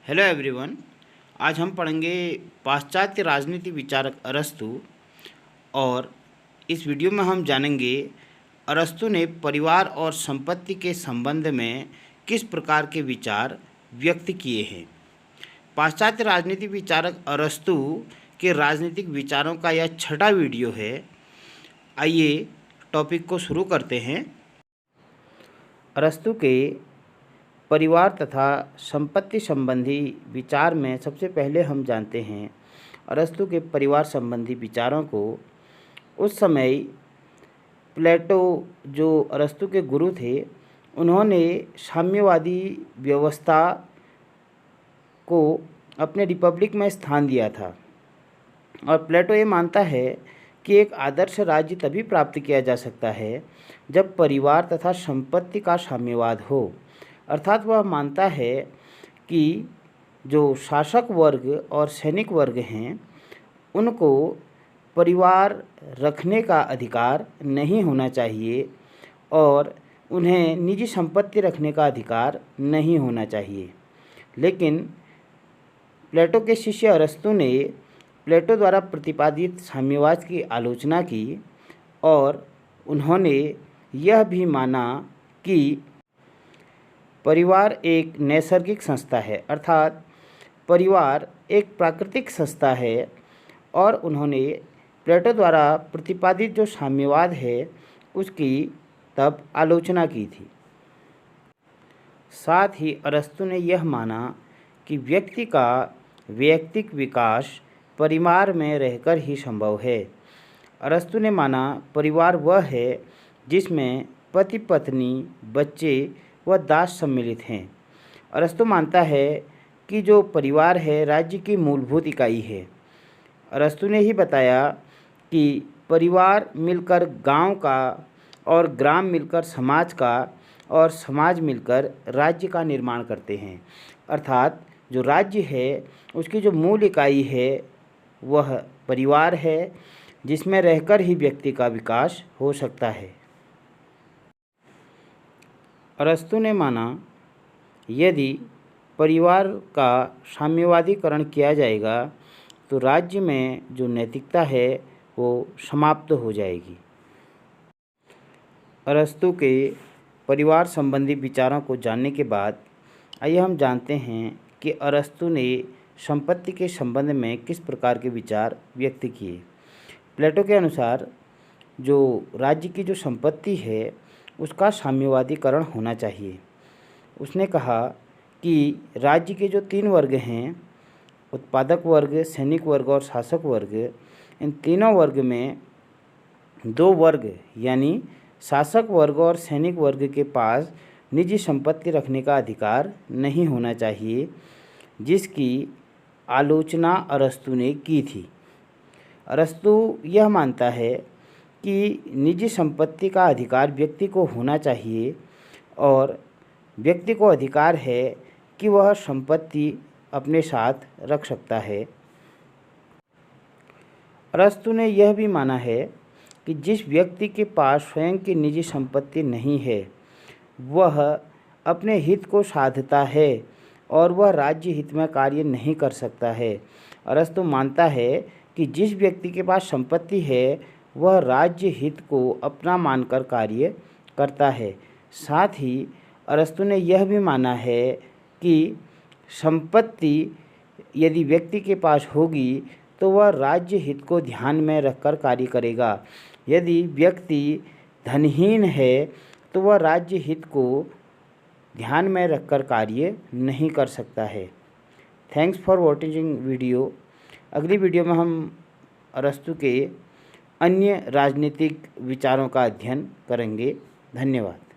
Hello everyone. आज हम पढ़ेंगे पाश्चात्य राजनीति विचारक अरस्तु। और इस वीडियो में हम जानेंगे अरस्तु ने परिवार और संपत्ति के संबंध में किस प्रकार के विचार व्यक्त किए हैं। पाश्चात्य राजनीति विचारक अरस्तु के राजनीतिक विचारों का यह छठा वीडियो है। आइए टॉपिक को शुरू करते हैं। अरस्तु के परिवार तथा संपत्ति संबंधी विचार में सबसे पहले हम जानते हैं अरस्तु के परिवार संबंधी विचारों को। उस समय प्लेटो जो अरस्तु के गुरु थे, उन्होंने साम्यवादी व्यवस्था को अपने रिपब्लिक में स्थान दिया था। और प्लेटो ये मानता है कि एक आदर्श राज्य तभी प्राप्त किया जा सकता है जब परिवार तथा संपत्ति का साम्यवाद हो। अर्थात वह मानता है कि जो शासक वर्ग और सैनिक वर्ग हैं, उनको परिवार रखने का अधिकार नहीं होना चाहिए और उन्हें निजी संपत्ति रखने का अधिकार नहीं होना चाहिए। लेकिन प्लेटो के शिष्य अरस्तु ने प्लेटो द्वारा प्रतिपादित साम्यवाद की आलोचना की और उन्होंने यह भी माना कि परिवार एक नैसर्गिक संस्था है, अर्थात परिवार एक प्राकृतिक संस्था है। और उन्होंने प्लेटो द्वारा प्रतिपादित जो साम्यवाद है उसकी तब आलोचना की थी। साथ ही अरस्तु ने यह माना कि व्यक्ति का वैयक्तिक विकास परिवार में रहकर ही संभव है। अरस्तु ने माना परिवार वह है जिसमें पति पत्नी, बच्चे व दास सम्मिलित हैं। अरस्तु मानता है कि जो परिवार है राज्य की मूलभूत इकाई है। अरस्तु ने ही बताया कि परिवार मिलकर गांव का और ग्राम मिलकर समाज का और समाज मिलकर राज्य का निर्माण करते हैं। अर्थात जो राज्य है उसकी जो मूल इकाई है वह परिवार है, जिसमें रहकर ही व्यक्ति का विकास हो सकता है। अरस्तु ने माना यदि परिवार का साम्यवादीकरण किया जाएगा तो राज्य में जो नैतिकता है वो समाप्त हो जाएगी। अरस्तु के परिवार संबंधी विचारों को जानने के बाद आइए हम जानते हैं कि अरस्तु ने संपत्ति के संबंध में किस प्रकार के विचार व्यक्त किए। प्लेटो के अनुसार जो राज्य की जो संपत्ति है उसका साम्यवादीकरण होना चाहिए। उसने कहा कि राज्य के जो 3 वर्ग हैं, उत्पादक वर्ग, सैनिक वर्ग और शासक वर्ग, इन तीनों वर्ग में 2 वर्ग यानी शासक वर्ग और सैनिक वर्ग के पास निजी संपत्ति रखने का अधिकार नहीं होना चाहिए, जिसकी आलोचना अरस्तु ने की थी। अरस्तु यह मानता है कि निजी संपत्ति का अधिकार व्यक्ति को होना चाहिए और व्यक्ति को अधिकार है कि वह संपत्ति अपने साथ रख सकता है। अरस्तु ने यह भी माना है कि जिस व्यक्ति के पास स्वयं की निजी संपत्ति नहीं है वह अपने हित को साधता है और वह राज्य हित में कार्य नहीं कर सकता है। अरस्तु मानता है कि जिस व्यक्ति के पास संपत्ति है वह राज्य हित को अपना मानकर कार्य करता है। साथ ही अरस्तु ने यह भी माना है कि संपत्ति यदि व्यक्ति के पास होगी तो वह राज्य हित को ध्यान में रखकर कार्य करेगा। यदि व्यक्ति धनहीन है तो वह राज्य हित को ध्यान में रखकर कार्य नहीं कर सकता है। Thanks for watching video. अगली वीडियो में हम अरस्तु के अन्य राजनीतिक विचारों का अध्ययन करेंगे। धन्यवाद।